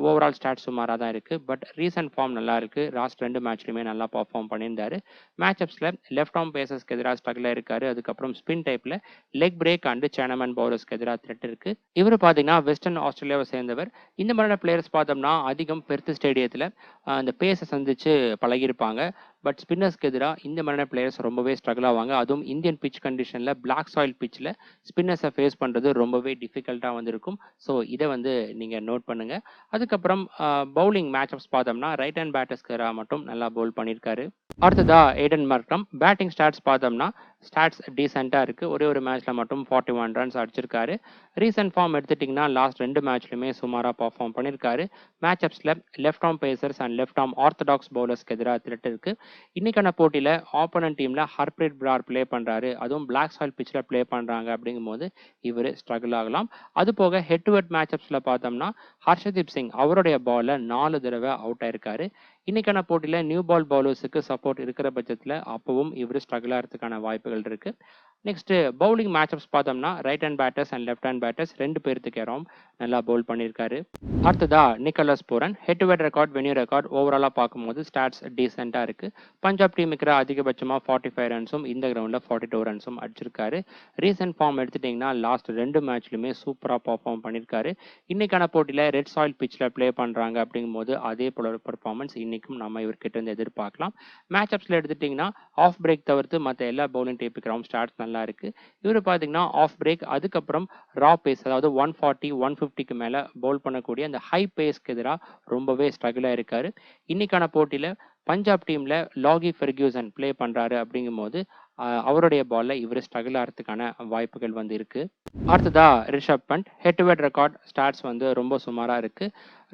A: ஓவரால் ஸ்டாட்ஸ் சுமாரா தான் இருக்கு. பட் ரீசன்ட் ஃபார்ம் நல்லா இருக்கு. லாஸ்ட் 2 மேட்ச்லயுமே நல்லா பர்ஃபார்ம் பண்ணியிருந்தாரு. மேட்சப்ஸ்ல லெஃப்ட் ஆர்ம் பேசர்ஸ்க்கு எதிராக ஸ்ட்ரகிள் இருக்காரு. அதுக்கப்புறம் ஸ்பின் டைப்ல லெக் பிரேக் அண்ட் சேனமன் பவுலர்ஸ்க்கு எதிராக த்ரெட் இருக்கு. இவர் பாத்தீங்கன்னா வெஸ்டர்ன் ஆஸ்திரேலியாவை சேர்ந்தவர். இந்த மாதிரியான பிளேயர்ஸ் பார்த்தோம்னா அதிகம் பெர்த் ஸ்டேடியத்துல அந்த பேஸை சந்திச்சு பழகியிருப்பாங்க. பட் ஸ்பின்னர்ஸ்க்கு எதிராக இந்த மாதிரியான பிளேயர்ஸ் ரொம்பவே ஸ்ட்ரகிள் ஆவாங்க. அதுவும் இந்தியன் பிட்ச் கண்டிஷனில் பிளாக் சாயில் பிட்ச்சில் ஸ்பின்னர்ஸை ஃபேஸ் பண்ணுறது ரொம்பவே டிஃபிகல்ட்டாக வந்திருக்கும். ஸோ இதை வந்து நீங்கள் நோட் பண்ணுங்கள். அதுக்கப்புறம் பவுலிங் மேட்சப்ஸ் பார்த்தோம்னா ரைட் ஹேண்ட் பேட்டர்ஸ்க்கு எதிராக மட்டும் நல்லா பவுல் பண்ணியிருக்காரு. அடுத்ததா ஏடன் மார்க்ரம் பேட்டிங் ஸ்டாட்ஸ் பார்த்தோம்னா ஸ்டாட்ஸ் டீசெண்டாக இருக்குது. ஒரே ஒரு மேட்ச்சில் மட்டும் 41 ரன்ஸ் அடிச்சிருக்காரு. ரீசன்ட் ஃபார்ம் எடுத்துட்டிங்கன்னா லாஸ்ட் 2 மேட்ச்லையுமே சுமாராக பர்ஃபார்ம் பண்ணியிருக்காரு. மேட்சப்ஸில் left arm pacers and left arm orthodox பவுலர்ஸ்க்கு எதிராக த்ரெட் இருக்குது. இன்னைக்கான போட்டியில் ஆப்போனன்ட் டீமில் ஹர்ப்ரீத் பிரார் ப்ளே பண்ணுறாரு. அதுவும் பிளாக் சாயில் பிச்சில் ப்ளே பண்ணுறாங்க. அப்படிங்கும்போது இவர் ஸ்ட்ரகிள் ஆகலாம். அது போக ஹெட் டு ஹெட் மேட்சப்ஸில் பார்த்தோம்னா ஹர்ஷதீப் சிங் அவருடைய பாலில் 4 தடவை அவுட் ஆயிருக்காரு. இன்னைக்கான போட்டியில் நியூ பால் பவுலர்ஸுக்கு சப்போர்ட் இருக்கிற பட்சத்தில் அப்பவும் இவர் ஸ்ட்ரகிள் ஆகிறதுக்கான வாய்ப்புகள் இருக்கு. நெக்ஸ்ட் பவுலிங் மேட்சப்ஸ் பார்த்தோம்னா right hand batters and left hand batters 2 பேர்த்துக்கு ஏறாம் நல்லா பவுல் பண்ணியிருக்காரு. அடுத்ததா Nicholas Pooran head to head record venue record ஓவராலாக பார்க்கும்போது ஸ்டாட்ஸ் டீசெண்டாக இருக்கு. பஞ்சாப் டீமுக்கு அதிகபட்சமாக 45 ரன்ஸும் இந்த கிரவுண்டில் 42 ரன்ஸும் அடிச்சிருக்காரு. ரீசன்ட் ஃபார்ம் எடுத்துட்டிங்கன்னா லாஸ்ட் 2 மேட்ச்லையுமே சூப்பராக பர்ஃபார்ம் பண்ணியிருக்காரு. இன்னைக்கான போட்டியில் ரெட் சாயில் பிச்சில் ப்ளே பண்ணுறாங்க. அப்படிங்கும்போது அதே போல ஒரு பர்ஃபார்மன்ஸ் இன்னைக்கும் நம்ம இவர்கிட்ட இருந்து எதிர்பார்க்கலாம். மேட்சப்ஸில் எடுத்துட்டிங்கன்னா ஆஃப் பிரேக் தவிர்த்து மற்ற எல்லா பவுலிங் டேப்புக்கு ஸ்டாட்ஸ் நல்லா இருக்கு. இவர் பார்த்தீங்கன்னா ஆஃப் பிரேக் அதுக்கப்புறம் ரா பேஸ் அதாவது 140 150க்கு மேலே பவுல் பண்ணக்கூடிய அந்த ஹை பேஸ்க்கு எதிராக ரொம்பவே ஸ்ட்ரகிளாக இருக்காரு. இன்னைக்கான போட்டியில் பஞ்சாப் டீம்ல லாகி ஃபெர்கியூசன் ப்ளே பண்றாரு. அப்படிங்கும்போது அவருடைய பால்ல இவர் ஸ்ட்ரகிள் ஆகிறதுக்கான வாய்ப்புகள் வந்து இருக்கு. அடுத்ததா Rishabh Pant head to head record stats வந்து ரொம்ப சுமாரா இருக்கு.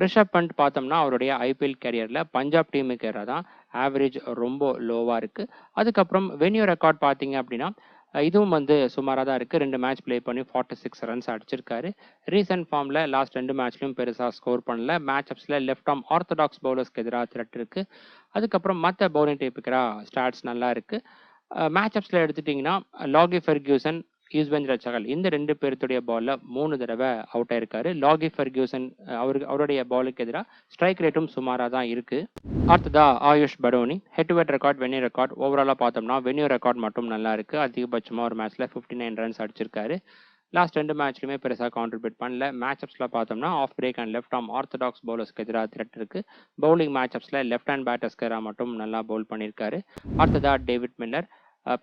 A: ரிஷப் பண்ட் பார்த்தோம்னா அவருடைய ஐபிஎல் கேரியர்ல பஞ்சாப் டீமுக்கு எதிராக தான் ஆவரேஜ் ரொம்ப லோவா இருக்கு. அதுக்கப்புறம் வென்யூ ரெக்கார்ட் பார்த்தீங்க அப்படின்னா இதுவும் வந்து சுமாராக தான் இருக்குது. 2 மேட்ச் ப்ளே பண்ணி 46 ரன்ஸ் அடிச்சிருக்காரு. ரீசன்ட் ஃபார்மில் லாஸ்ட் 2 மேட்ச்லையும் பெருசாக ஸ்கோர் பண்ணல. மேட்சப்ஸில் லெஃப்ட் ஆர்ம் ஆர்த்தடாக்ஸ் பவுலர்ஸ்க்கு எதிராக த்ரெட் இருக்குது. அதுக்கப்புறம் மற்ற பவுலிங் டேப்புக்கு ஸ்டாட்ஸ் நல்லா இருக்குது. மேட்சப்ஸில் எடுத்துட்டிங்கன்னா லாகி ஃபெர்கியூசன் யூஸ்வேந்திர சகல் இந்த 2 பேர்த்துடைய பாலில் 3 தடவை அவுட் ஆயிருக்காரு. லாகி ஃபெர்கியூசன் அவருடைய பாலுக்கு எதிராக ஸ்ட்ரைக் ரேட்டும் சுமாராக தான் இருக்கு. அடுத்ததா AYUSH Badoni head to head record venue record ஓவராலாக பார்த்தோம்னா வென்யூ ரெக்கார்ட் மட்டும் நல்லா இருக்கு. அதிகபட்சமாக ஒரு மேட்ச்ல 59 ரன்ஸ் அடிச்சிருக்காரு. லாஸ்ட் 2 மேட்ச்லையுமே பெருசாக கான்ட்ரிபியூட் பண்ணல. மேட்சப்ஸில் பார்த்தோம்னா off break and left arm orthodox பவுலர்ஸ்க்கு எதிராக த்ரெட் இருக்கு. பவுலிங் மேட்சப்ஸில் லெஃப்ட் ஹேண்ட் பேட்டர்ஸ்க்கு எதிராக மட்டும் நல்லா பவுல் பண்ணியிருக்காரு. அடுத்ததா டேவிட் மில்லர்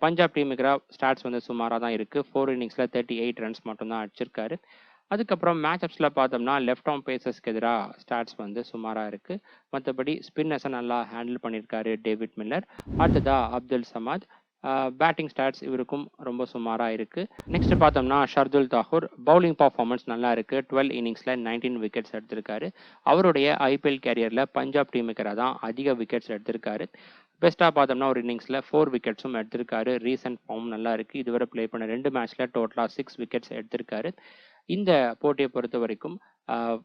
A: பஞ்சாப் டீமுக்கு ஸ்டாட்ஸ் வந்து சுமாராக தான் இருக்குது. 4 இன்னிங்ஸில் 38 ரன்ஸ் மட்டும் தான் அடிச்சிருக்காரு. அதுக்கப்புறம் மேட்சப்ஸில் பார்த்தோம்னா லெஃப்ட் ஆர்ம் பேசர்ஸ்க்கு எதிராக ஸ்டாட்ஸ் வந்து சுமாராக இருக்குது. மற்றபடி ஸ்பின்னர்ஸை நல்லா ஹேண்டில் பண்ணியிருக்காரு டேவிட் மில்லர். அடுத்ததா அப்துல் சமாத் பேட்டிங் ஸ்டாட்ஸ் இவருக்கும் ரொம்ப சுமாராக இருக்குது. நெக்ஸ்ட் பார்த்தோம்னா ஷர்துல் தாகூர் பவுலிங் பர்ஃபார்மன்ஸ் நல்லா இருக்குது. 12 இன்னிங்ஸில் 19 விக்கெட்ஸ் எடுத்திருக்காரு. அவருடைய ஐபிஎல் கேரியரில் பஞ்சாப் டீமுக்கு தான் அதிக விக்கெட்ஸ் எடுத்திருக்காரு. பெஸ்ட்டாக பார்த்தோம்னா ஒரு இன்னிங்ஸில் 4 விக்கெட்ஸும் எடுத்திருக்காரு. ரீசன்ட் ஃபார்ம் நல்லா இருக்குது. இதுவரை ப்ளே பண்ண 2 மேட்ச்சில் டோட்டலாக 6 விக்கெட்ஸ் எடுத்திருக்காரு. இந்த போட்டியை பொறுத்த வரைக்கும்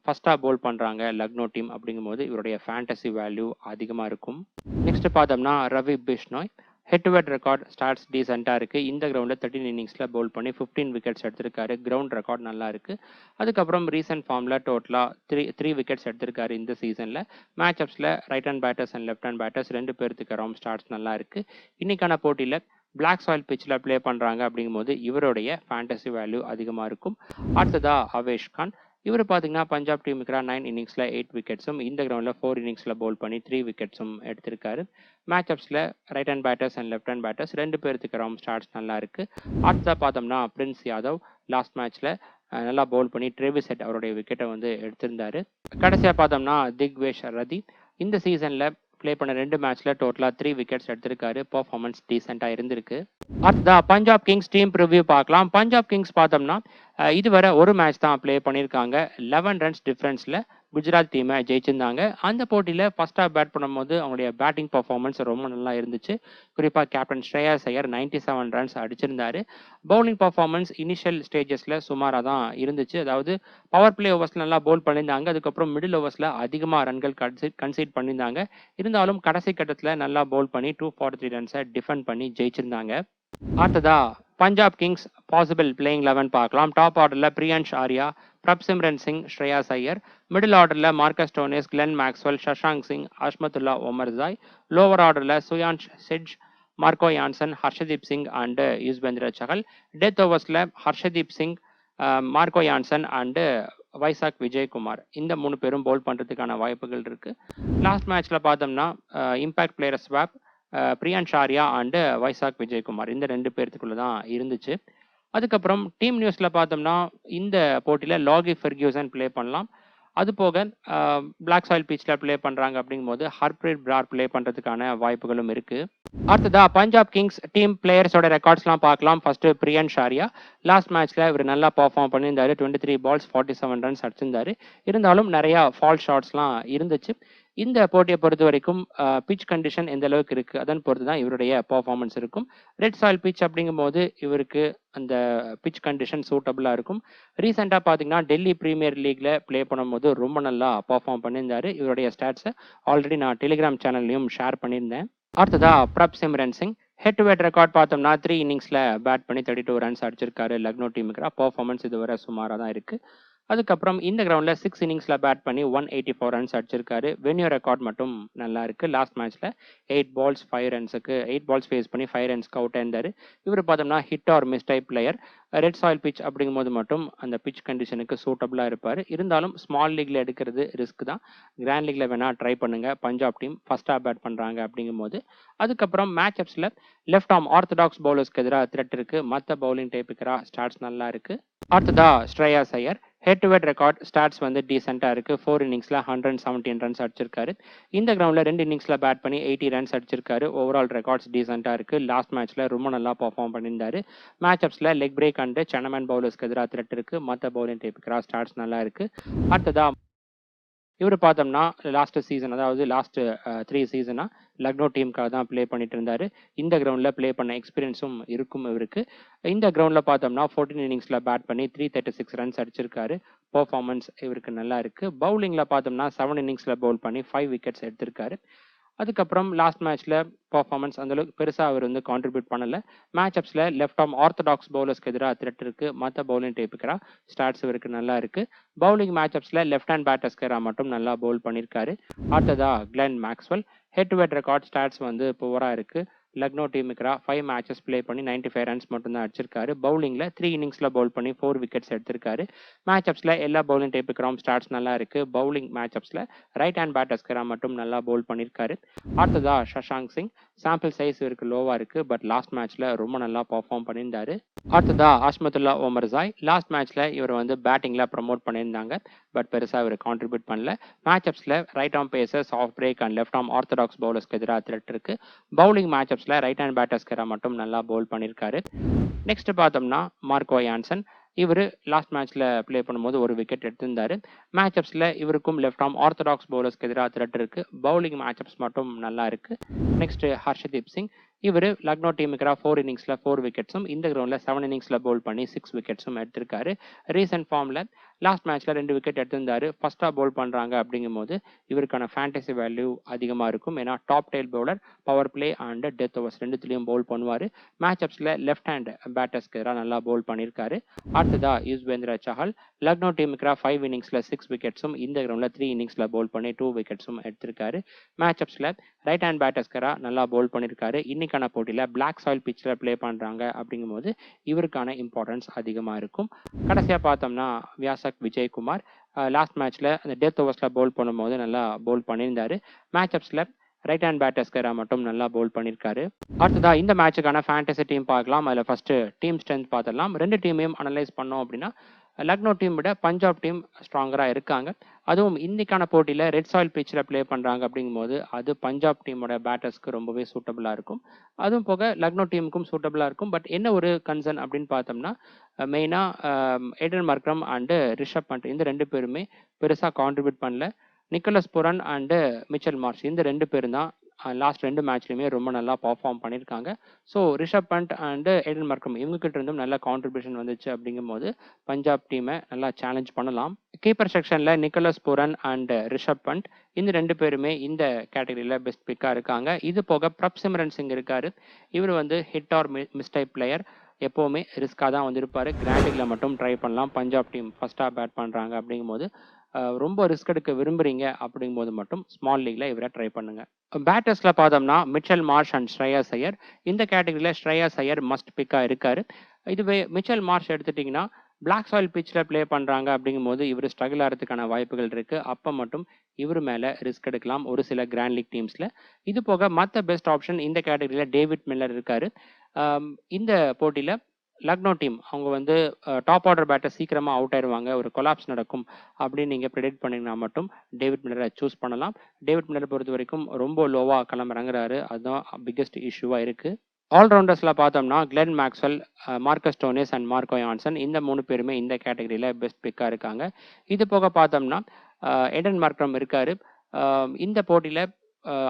A: ஃபர்ஸ்ட்டாக பவுல் பண்ணுறாங்க லக்னோ டீம். அப்படிங்கும்போது இவருடைய ஃபேண்டசி வேல்யூ அதிகமாக இருக்கும். நெக்ஸ்ட் பார்த்தோம்னா Ravi Bishnoi head to head record stats டீசெண்டாக இருக்குது. இந்த கிரவுண்டில் 13 இன்னிங்ஸில் பவுல் பண்ணி 15 விக்கெட்ஸ் எடுத்திருக்காரு. கிரவுண்ட் ரெக்கார்ட் நல்லா இருக்குது. அதுக்கப்புறம் ரீசன்ட் ஃபார்மில் டோட்டலாக 3 விக்கெட்ஸ் எடுத்திருக்காரு இந்த சீசனில். மேட்சப்ஸில் right hand batters and left hand batters 2 பேர்த்துக்கு அரௌண்ட் ஸ்டாட்ஸ் நல்லா இருக்குது. இன்னைக்கான போட்டியில் பிளாக் சாயில் பிச்சில் ப்ளே பண்ணுறாங்க. அப்படிங்கும்போது இவருடைய ஃபேண்டசி வேல்யூ அதிகமாக இருக்கும். அடுத்ததா அவேஷ் கான் இவர் பார்த்தீங்கன்னா பஞ்சாப் டீமுக்கு 9 இன்னிங்ஸில் 8 விக்கெட்ஸும் இந்த கிரவுண்டில் 4 இன்னிங்ஸில் பவுல் பண்ணி 3 விக்கெட்ஸும் எடுத்திருக்காரு. மேட்சப்ஸில் right hand batters and left hand batters 2 பேர்த்துக்கு அரௌண்ட் ஸ்டாட்ஸ் நல்லா இருக்குது. அடுத்ததாக பார்த்தோம்னா பிரின்ஸ் யாதவ் லாஸ்ட் மேட்ச்சில் நல்லா பவுல் பண்ணி ட்ரேவிஸ் ஹெட் அவருடைய விக்கெட்டை வந்து எடுத்திருந்தாரு. கடைசியாக பார்த்தோம்னா திக்வேஷ் ரதி இந்த சீசனில் ப்ளே பண்ண 2 மேட்ச்சில் டோட்டலாக 3 விக்கெட்ஸ் எடுத்திருக்காரு. பர்ஃபார்மன்ஸ் டீசெண்டாக இருந்திருக்கு. அடுத்ததா பஞ்சாப் கிங்ஸ் டீம் ப்ரிவ்யூ பார்க்கலாம். பஞ்சாப் கிங்ஸ் பார்த்தோம்னா இதுவரை ஒரு மேட்ச் தான் ப்ளே பண்ணியிருக்காங்க. 11 ரன்ஸ் டிஃப்ரென்ஸில் குஜராத் டீமை ஜெயிச்சிருந்தாங்க. அந்த போட்டியில் ஃபர்ஸ்ட்டாக பேட் பண்ணும்போது அவங்களுடைய பேட்டிங் பர்ஃபார்மன்ஸ் ரொம்ப நல்லா இருந்துச்சு. குறிப்பாக கேப்டன் ஸ்ரேயாஸ் ஐயர் 97 ரன்ஸ் அடிச்சிருந்தாரு. பவுலிங் பர்ஃபார்மன்ஸ் இனிஷியல் ஸ்டேஜஸில் சுமாராக தான் இருந்துச்சு. அதாவது பவர் பிளே ஓவர்ஸில் நல்லா பவுல் பண்ணியிருந்தாங்க. அதுக்கப்புறம் மிடில் ஓவர்ஸில் அதிகமாக ரன்கள் கன்சீட் பண்ணியிருந்தாங்க. இருந்தாலும் கடைசி கட்டத்தில் நல்லா பவுல் பண்ணி 243 ரன்ஸை டிஃபெண்ட் பண்ணி ஜெயிச்சிருந்தாங்க. அடுத்ததா பஞ்சாப் கிங்ஸ் பாசிபிள் பிளேயிங் 11 பார்க்கலாம். டாப் ஆர்டரில் பிரியான்ஷ் ஆர்யா, பிரப்சிம்ரன் சிங், ஸ்ரேயாஸ் ஐயர். மிடில் ஆர்டரில் Marcus Stoinis, Glenn Maxwell, Shashank Singh, Azmatullah Omarzai. Lower ஆர்டரில் Suryansh Shedge, Marco Jansen, Arshdeep Singh and Yuzvendra Chahal. Death ஓவர்ஸில் Arshdeep Singh, Marco Jansen and Vyshak Vijaykumar இந்த 3 பேரும் பவுல் பண்ணுறதுக்கான வாய்ப்புகள் இருக்குது. லாஸ்ட் மேட்ச்சில் பார்த்தோம்னா impact player swap Priyansh Arya and Vyshak Vijaykumar இந்த 2 பேர்த்துக்குள்ள தான் இருந்துச்சு. அதுக்கப்புறம் டீம் நியூஸ்ல பார்த்தோம்னா, இந்த போட்டியில லாகி ஃபெர்கியூசன் ப்ளே பண்ணலாம். அது போக பிளாக் சாயில் பிட்ச்ல ப்ளே பண்றாங்க அப்படிங்கும்போது ஹர்ப்ரீத் பிரார் ப்ளே பண்றதுக்கான வாய்ப்புகளும் இருக்கு. அடுத்ததா பஞ்சாப் கிங்ஸ் டீம் பிளேயர்ஸோட ரெக்கார்ட்ஸ்லாம் பார்க்கலாம். ஃபர்ஸ்ட் பிரியன் ஷாரியா லாஸ்ட் மேட்ச்ல இவர் நல்லா பெர்ஃபார்ம் பண்ணியிருந்தாரு. 23 பால்ஸ் 47 ரன்ஸ் அடிச்சிருந்தாரு. இருந்தாலும் நிறைய ஃபால் ஷாட்ஸ்லாம் இருந்துச்சு. இந்த போட்டியை பொறுத்த வரைக்கும் பிட்ச் கண்டிஷன் எந்த அளவுக்கு இருக்கு அதன் பொறுத்து தான் இவருடைய பெர்ஃபார்மன்ஸ் இருக்கும். ரெட் சாயில் பிட்ச் அப்படிங்கும்போது இவருக்கு அந்த பிட்ச் கண்டிஷன் சூட்டபிளா இருக்கும். ரீசெண்டாக பார்த்தீங்கன்னா டெல்லி பிரீமியர் லீக்ல ப்ளே பண்ணும்போது ரொம்ப நல்லா பெர்ஃபார்ம் பண்ணியிருந்தாரு. இவருடைய ஸ்டாட்ஸை ஆல்ரெடி நான் டெலிகிராம் சேனல்லையும் ஷேர் பண்ணியிருந்தேன். அடுத்ததா Prabhsimran Singh head to head record பார்த்தோம்னா 3 இன்னிங்ஸ்ல பேட் பண்ணி 32 ரன்ஸ் அடிச்சிருக்காரு. லக்னோ டீமுக்கு பெர்ஃபார்மன்ஸ் இதுவரை சுமாராக தான் இருக்கு. அதுக்கப்புறம் இந்த கிரவுண்ட்ல 6 இன்னிங்ஸ்ல பேட் பண்ணி 184 ரன்ஸ் அடிச்சிருக்காரு. வென்யூ ரெக்கார்ட் மட்டும் நல்லா இருக்கு. லாஸ்ட் மேட்ச்ல 8 பால்ஸ் ஃபேஸ் பண்ணி 5 ரன்ஸ்க்கு அவுட் ஆயிருந்தாரு. இவர் பார்த்தோம்னா hit or miss type player. Red soil pitch அப்படிங்கும்போது மட்டும் அந்த பிட்ச் கண்டிஷனுக்கு சூட்டபிளா இருப்பாரு. இருந்தாலும் ஸ்மால் லீக்ல எடுக்கிறது ரிஸ்க் தான். கிராண்ட் லீக்ல வேணா ட்ரை பண்ணுங்க. பஞ்சாப் டீம் ஃபர்ஸ்டா பேட் பண்றாங்க அப்படிங்கும்போது. அதுக்கப்புறம் மேட்ச் அப்ஸ்ல லெஃப்ட் ஆர்ம் ஆர்த்தடாக்ஸ் பவுலர்ஸ்க்கு எதிராக த்ரெட் இருக்கு. மற்ற பவுலிங் டைப்புக்கு ஸ்டார்ட்ஸ் நல்லா இருக்கு. அடுத்ததா Shreyas Iyer head to head record stats வந்து டீசெண்டா இருக்கு. 4 இன்னிங்ஸ்ல 117 ரன்ஸ் அடிச்சிருக்காரு. இந்த கிரவுண்ட்ல 2 இன்னிங்ஸ்ல பேட் பண்ணி 80 ரன்ஸ் அடிச்சிருக்காரு. ஓவரால் ரெக்கார்ட்ஸ் டீசெண்டா இருக்கு. லாஸ்ட் மேட்ச்ல ரொம்ப நல்லா பெர்ஃபார்ம் பண்ணியிருந்தாரு. மேட்ச் அப்ஸ்ல லெக் பிரேக் அண்ட் சனமேன் பவுலர்ஸ்க்கு எதிராக த்ரெட் இருக்கு. மற்ற பவுலிங் டைப்புக்கு ஸ்டாட்ஸ் நல்லா இருக்கு. அடுத்ததா இவர் பார்த்தோம்னா லாஸ்ட் சீசன் அதாவது லாஸ்ட் 3 சீசனா லக்னோ டீமுக்காக தான் ப்ளே பண்ணிட்டு இருந்தாரு. இந்த கிரவுண்ட்ல ப்ளே பண்ண எக்ஸ்பீரியன்ஸும் இருக்கும் இவருக்கு. இந்த கிரவுண்ட்ல பார்த்தோம்னா 14 இன்னிங்ஸ்ல பேட் பண்ணி 336 ரன்ஸ் அடிச்சிருக்காரு. பெர்ஃபார்மன்ஸ் இவருக்கு நல்லா இருக்கு. பவுலிங்ல பார்த்தோம்னா 7 இன்னிங்ஸ்ல பவுல் பண்ணி 5 விக்கெட்ஸ் எடுத்திருக்காரு. அதுக்கப்புறம் லாஸ்ட் மேட்ச்ல பெர்ஃபார்மன்ஸ் அந்த அளவுக்கு பெருசா அவர் வந்து கான்ட்ரிபியூட் பண்ணல. மேட்ச் அப்ஸ்ல லெஃப்ட் ஆர்ம் ஆர்த்தடாக்ஸ் பவுலர்ஸ்க்கு எதிராக த்ரெட் இருக்கு. மற்ற பவுலிங் டைப்புக்கு ஸ்டாட்ஸ் இவருக்கு நல்லா இருக்கு. பவுலிங் மேட்ச் அப்ஸ்ல லெஃப்ட் ஹேண்ட் பேட்டர்ஸ்க்கு மட்டும் நல்லா பவுல் பண்ணியிருக்காரு. அடுத்ததா Glenn Maxwell head to head record stats வந்து புவரா இருக்கு. லக்னோ டீமுக்கு 5 மேட்சஸ் ப்ளே பண்ணி 95 ரன்ஸ் மட்டும் தான் அடிச்சிருக்காரு. பவுலிங்ல 3 இன்னிங்ஸ்ல பவுல் பண்ணி 4 விக்கெட்ஸ் எடுத்திருக்காரு. மேட்ச் அப்ஸ்ல எல்லா பவுலிங் டைப்புக்கு ஸ்டாட்ஸ் நல்லா இருக்கு. பவுலிங் மேட்ச் அப்ஸ்ல ரைட் ஹேண்ட் பேட்டர்ஸ்க்கு மட்டும் நல்லா பவுல் பண்ணியிருக்காரு. அடுத்ததா சஷாங்க் சிங் சாம்பிள் சைஸ் இவருக்கு லோவா இருக்கு. பட் லாஸ்ட் மேட்ச்ல ரொம்ப நல்லா பெர்ஃபார்ம் பண்ணியிருந்தாரு. அடுத்ததா அஸ்மத்துல்லா ஒமர்சாய் லாஸ்ட் மேட்ச்ல இவர் வந்து பேட்டிங்ல ப்ரமோட் பண்ணியிருந்தாங்க. பட் பெருசா இவர் கான்ட்ரிபியூட் பண்ணல. மேட்ச் அப்ஸ்ல right arm pacers off break and left arm orthodox பவுலர்ஸ்க்கு எதிராக த்ரெட் இருக்கு. பவுலிங் மேட்ச் அப்ஸ்ல ரைட் ஹேண்ட் பேட்டர்ஸ்க்கு மட்டும் நல்லா பவுல் பண்ணியிருக்காரு. நெக்ஸ்ட் பார்த்தோம்னா மார்க்கோ யான்சன் இவர் லாஸ்ட் மேட்ச்ல ப்ளே பண்ணும்போது ஒரு விக்கெட் எடுத்திருந்தாரு. மேட்ச் அப்ஸ்ல இவருக்கும் லெஃப்ட் ஆர்ம் ஆர்த்தடாக்ஸ் பவுலர்ஸ்க்கு எதிராக த்ரெட் இருக்கு. பவுலிங் மேட்ச் அப்ஸ் மட்டும் நல்லா இருக்கு. நெக்ஸ்ட் ஹர்ஷதீப் சிங் இவர் லக்னோ டீமுக்கு 4 இன்னிங்ஸ்ல 4 விக்கெட்ஸும் இந்த கிரவுண்ட்ல 7 இன்னிங்ஸ்ல பவுல் பண்ணி 6 விக்கெட்ஸும் எடுத்திருக்காரு. ரீசெண்ட் ஃபார்ம்ல லாஸ்ட் மேட்ச்ல 2 விக்கெட் எடுத்திருந்தாரு. ஃபர்ஸ்டா பவுல் பண்றாங்க அப்படிங்கும்போது இவருக்கான ஃபேண்டசி வேல்யூ அதிகமா இருக்கும். ஏன்னா top tail bowler power play and death overs ரெண்டுத்திலையும் பவுல் பண்ணுவாரு. மேட்ச் அப்ஸ்ல லெஃப்ட் ஹேண்ட் பேட்டர்ஸ்க்கு எதிராக நல்லா பவுல் பண்ணியிருக்காரு. அடுத்ததா யுஸ்வேந்திர சஹல் லக்னோ டீமுக்கு 5 இன்னிங்ஸ்ல 6 விக்கெட்ஸும் இந்த கிரவுண்ட்ல 3 இன்னிங்ஸ்ல பவுல் பண்ணி 2 விக்கெட்ஸும் எடுத்திருக்காரு. மேட்ச் அப்ஸ்ல ரைட் ஹேண்ட் பேட்டர்ஸ்க்கு நல்லா பவுல் பண்ணியிருக்காரு. இன்னைக்கான போட்டியில பிளாக் சாயில் பிட்ச்ல ப்ளே பண்றாங்க அப்படிங்கும்போது இவருக்கான இம்பார்ட்டன்ஸ் அதிகமா இருக்கும். கடைசியா பார்த்தோம்னா வியாசக் விஜயகுமார் லாஸ்ட் மேட்ச்ல அந்த டெத் ஓவர்ஸ்ல பவுல் பண்ணும்போது நல்லா பவுல் பண்ணியிருந்தாரு. மேட்ச் அப்ஸ்ல ரைட் ஹேண்ட் பேட்டர்ஸ்க்கு மட்டும் நல்லா பவுல் பண்ணியிருக்காரு. அடுத்ததா இந்த மேட்சுக்கான ஃபேண்டசி டீம் பார்க்கலாம். அதில் ஃபர்ஸ்ட் டீம் ஸ்ட்ரென்த் பார்த்துடலாம். 2 டீமையும் அனலைஸ் பண்ணோம் அப்படின்னா லக்னோ டீம் விட பஞ்சாப் டீம் ஸ்ட்ராங்கராக இருக்காங்க. அதுவும் இன்னைக்கான போட்டியில் ரெட் சாயில் பிட்சில் ப்ளே பண்ணுறாங்க அப்படிங்கும்போது அது பஞ்சாப் டீமோட பேட்டர்ஸ்க்கு ரொம்பவே சூட்டபிளாக இருக்கும். அதுவும் போக லக்னோ டீமுக்கும் சூட்டபிளாக இருக்கும். பட் என்ன ஒரு கன்சர்ன் அப்படின்னு பார்த்தோம்னா மெயினாக Aiden Markram and Rishabh Pant இந்த 2 பேருமே பெருசாக கான்ட்ரிபியூட் பண்ணல. Nicholas Pooran and Mitchell Marsh இந்த 2 பேரும் தான் லாஸ்ட் 2 மேட்ச்லையுமே ரொம்ப நல்லா பர்ஃபார்ம் பண்ணியிருக்காங்க. So Rishabh Pant and Aiden Markram இவங்ககிட்ட இருந்தும் நல்ல கான்ட்ரிபியூஷன் வந்துச்சு அப்படிங்கும்போது பஞ்சாப் டீமை நல்லா சேலஞ்ச் பண்ணலாம். கீப்பர் செக்ஷன்ல Nicholas Pooran and Rishabh Pant இந்த 2 பேருமே இந்த கேட்டகரியில பெஸ்ட் பிக்கா இருக்காங்க. இது போக பிரப் சிம்ரன் சிங் இருக்காரு. இவர் வந்து hit or miss type player. எப்போவுமே ரிஸ்காக தான் வந்திருப்பாரு. கிராண்ட் லீக்ல மட்டும் ட்ரை பண்ணலாம். பஞ்சாப் டீம் ஃபர்ஸ்டா பேட் பண்றாங்க அப்படிங்கும்போது ரொம்ப ரிஸ்க் எடுக்க விரும்புறீங்க அப்படிங்கும்போது மட்டும் ஸ்மால் லீக்ல இவரை ட்ரை பண்ணுங்க. பேட்டர்ஸ்ல பார்த்தோம்னா Mitchell Marsh and Shreyas Iyer இந்த கேட்டகரியில ஸ்ரேயாஸ் ஐயர் மஸ்ட் பிக்கா இருக்காரு. இதுவே மிச்சல் மார்ஷ் எடுத்துட்டீங்கன்னா பிளாக் சாயில் பிச்சில் ப்ளே பண்ணுறாங்க அப்படிங்கும்போது இவர் ஸ்ட்ரகிள் ஆகிறதுக்கான வாய்ப்புகள் இருக்குது. அப்போ மட்டும் இவர் மேலே ரிஸ்க் எடுக்கலாம் ஒரு சில கிராண்ட் லீக் டீம்ஸில். இது போக மற்ற பெஸ்ட் ஆப்ஷன் இந்த கேட்டகரியில் டேவிட் மில்லர் இருக்கார். இந்த போட்டியில் லக்னோ டீம் அவங்க வந்து டாப் ஆர்டர் பேட்டர் சீக்கிரமாக அவுட் ஆயிடுவாங்க, ஒரு கொலாப்ஸ் நடக்கும் அப்படின்னு நீங்கள் ப்ரெடிக்ட் பண்ணிங்கன்னா மட்டும் டேவிட் மில்லரை சூஸ் பண்ணலாம். டேவிட் மில்லரை பொறுத்த வரைக்கும் ரொம்ப லோவாக களமிறங்குறாரு, அதுதான் பிக்கெஸ்ட் இஷ்யூவாக இருக்குது. ஆல்ரவுண்டர்ஸில் பார்த்தோம்னா Glenn Maxwell, Marcus Stoinis and Marco Jansen இந்த 3 பேருமே இந்த கேட்டகரியில் பெஸ்ட் பிக்காக இருக்காங்க. இது போக பார்த்தோம்னா எடன் மார்க்ரம் இருக்கார். இந்த போட்டியில்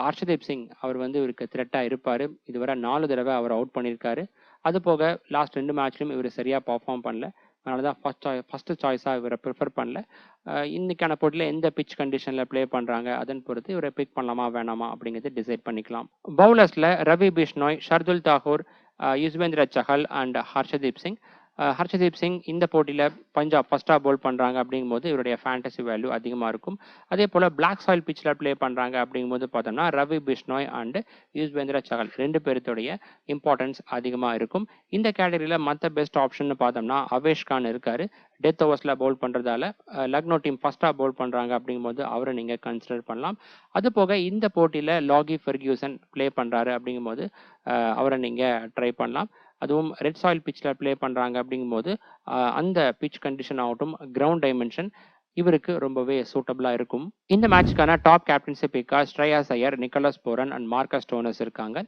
A: ஹர்ஷதீப் சிங் அவர் வந்து இவருக்கு த்ரெட்டாக இருப்பார். இதுவரை 4 தடவை அவர் அவுட் பண்ணியிருக்காரு. அது போக லாஸ்ட் 2 மேட்ச்லையும் இவர் சரியாக பர்ஃபார்ம் பண்ணல, அதனால தான் ஃபஸ்ட்டு சாய்ஸாக இவரை ப்ரிஃபர் பண்ணல. இன்னைக்கான போட்டியில் எந்த பிச் கண்டிஷனில் ப்ளே பண்ணுறாங்க அதன் பொறுத்து இவரை பிக் பண்ணலாமா வேணாமா அப்படிங்கிறது டிசைட் பண்ணிக்கலாம். பவுலர்ஸில் ரவி பிஷ்னோய், ஷர்துல் தாகூர், யுஸ்வேந்திர சஹல் அண்ட் ஹர்ஷதீப் சிங். ஹர்ஷதீப் சிங் இந்த போட்டியில் பஞ்சாப் ஃபஸ்ட்டாக பவுல் பண்ணுறாங்க அப்படிங்கும்போது இவருடைய ஃபேண்டசி வேல்யூ அதிகமாக இருக்கும். அதே போல் பிளாக் சாயில் பிச்சில் ப்ளே பண்ணுறாங்க அப்படிங்கும்போது பார்த்தோம்னா ரவி பிஷ்னோய் அண்ட் யுஸ்வேந்திர சஹல் 2 பேருத்துடைய இம்பார்ட்டன்ஸ் அதிகமாக இருக்கும். இந்த கேட்டகரியில் மற்ற பெஸ்ட் ஆப்ஷன் பார்த்தோம்னா அவேஷ் கான் இருக்கார். டெத் ஓவர்ஸில் பவுல் பண்ணுறதால லக்னோ டீம் ஃபஸ்ட்டாக பவுல் பண்ணுறாங்க அப்படிங்கும்போது அவரை நீங்கள் கன்சிடர் பண்ணலாம். அது போக இந்த போட்டியில் லாகி ஃபெர்கியூசன் ப்ளே பண்ணுறாரு அப்படிங்கும்போது அவரை நீங்கள் ட்ரை பண்ணலாம். அதுவும் ரெட் சாயில் பிச்சில் ப்ளே பண்ணுறாங்க அப்படிங்கும்போது அந்த பிச் கண்டிஷன் ஆகட்டும், கிரவுண்ட் டைமென்ஷன் இவருக்கு ரொம்பவே சூட்டபிளாக இருக்கும். இந்த மேட்ச்க்கான டாப் கேப்டன்சி பிக்கா Shreyas Iyer, Nicholas Pooran and Marcus Stoinis இருக்காங்க.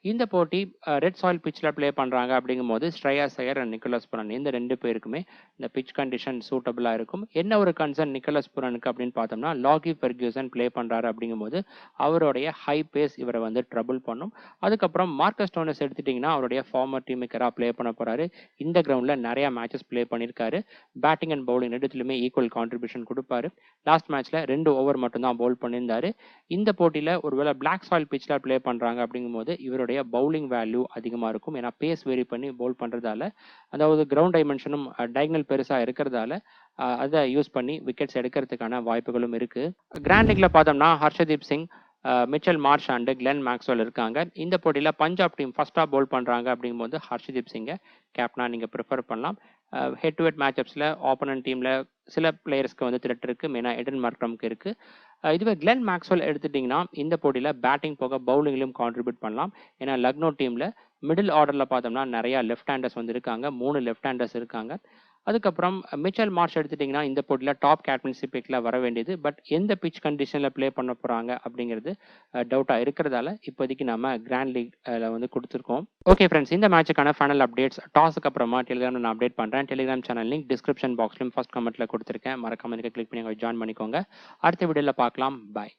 A: இந்த போட்டி ரெட் சாயில் பிச்சில் ப்ளே பண்ணுறாங்க அப்படிங்கும்போது Shreyas Iyer and Nicholas Pooran இந்த 2 பேருக்குமே இந்த பிச் கண்டிஷன் சூட்டபிளாக இருக்கும். என்ன ஒரு கன்சர்ன் நிக்கோலஸ் பூரனுக்கு அப்படின்னு பார்த்தோம்னா லாகி ஃபெர்கியூசன் ப்ளே பண்ணுறாரு அப்படிங்கும்போது அவருடைய ஹை பேஸ் இவரை வந்து ட்ரபிள் பண்ணும். அதுக்கப்புறம் மார்க்கஸ் ஸ்டோனஸ் எடுத்துட்டிங்கன்னா அவருடைய ஃபார்மர் டீம் மேக்கராக ப்ளே பண்ண போகிறாரு. இந்த கிரவுண்டில் நிறையா மேட்சஸ் ப்ளே பண்ணியிருக்காரு. பேட்டிங் அண்ட் பவுலிங் ரெண்டுத்துலையுமே ஈக்குவல் கான்ட்ரிபியூஷன் கொடுப்பாரு. லாஸ்ட் மேட்ச்ல 2 ஓவர் மட்டும் தான் பவுல் பண்ணியிருந்தாரு. இந்த போட்டியில் ஒருவேளை பிளாக் சாயில் பிச்சில் ப்ளே பண்ணுறாங்க அப்படிங்கும்போது இவருடைய பவுலிங் வேல்யூ அதிகமாக இருக்கும். ஏன்னா பேஸ் வேரி பண்ணி பவுல் பண்ணுறதால, அதாவது கிரவுண்ட் டைமென்ஷனும் டைகனல் பெருசாக இருக்கிறதால அதை யூஸ் பண்ணி விக்கெட்ஸ் எடுக்கிறதுக்கான வாய்ப்புகளும் இருக்கு. கிராண்ட் லீக்ல பார்த்தோம்னா Harshdeep Singh, Mitchell Marsh and Glenn Maxwell இருக்காங்க. இந்த போட்டியில் பஞ்சாப் டீம் ஃபஸ்ட்டாக பவுல் பண்ணுறாங்க அப்படிங்கும்போது ஹர்ஷதீப் சிங்கை கேப்டனாக நீங்கள் ப்ரிஃபர் பண்ணலாம். ஹெட் டு ஹெட் மேட்சப்ஸில் ஆப்போனன்ட் டீமில் சில பிளேயர்ஸ்க்கு வந்து த்ரெட் இருக்குது, மெயினாக எடன் மார்க்ரம்க்கு இருக்குது. இதுவே கிளென் மேக்ஸ்வெல் எடுத்துட்டிங்கன்னா இந்த போட்டியில் பேட்டிங் போக பவுலிங்லையும் கான்ட்ரிபியூட் பண்ணலாம். ஏன்னா லக்னோ டீமில் மிடில் ஆர்டரில் பார்த்தோம்னா நிறையா லெஃப்ட் ஹேண்டர்ஸ் வந்து இருக்காங்க, 3 லெஃப்ட் ஹேண்டர்ஸ் இருக்காங்க. அதுக்கப்புறம் மிச்சல் மார்ஷ் எடுத்துட்டிங்கன்னா இந்த போட்டியில் டாப் கேப்டன்சி பிக்கில் வர வேண்டியது. பட் எந்த பிச் கண்டிஷனில் ப்ளே பண்ண போகிறாங்க அப்படிங்கிறது டவுட்டாக இருக்கிறதால இப்போதைக்கு நம்ம கிராண்ட் லீக்ல வந்து கொடுத்துருக்கோம். ஓகே ஃப்ரெண்ட்ஸ், இந்த மேட்சுக்கான ஃபைனல் அப்டேட்ஸ் டாஸுக்கு அப்புறமா டெலிகிராமில் நான் அப்டேட் பண்ணுறேன். டெலிகிராம் சேனல் லிங்க் டிஸ்கிரிப்ஷன் பாக்ஸ்லையும் ஃபர்ஸ்ட் கமெண்ட்டில் கொடுத்துருக்கேன். மறக்காம கிளிக் பண்ணி ஜாயின் பண்ணிக்கோங்க. அடுத்த வீடியோவில் பார்க்கலாம். பாய்.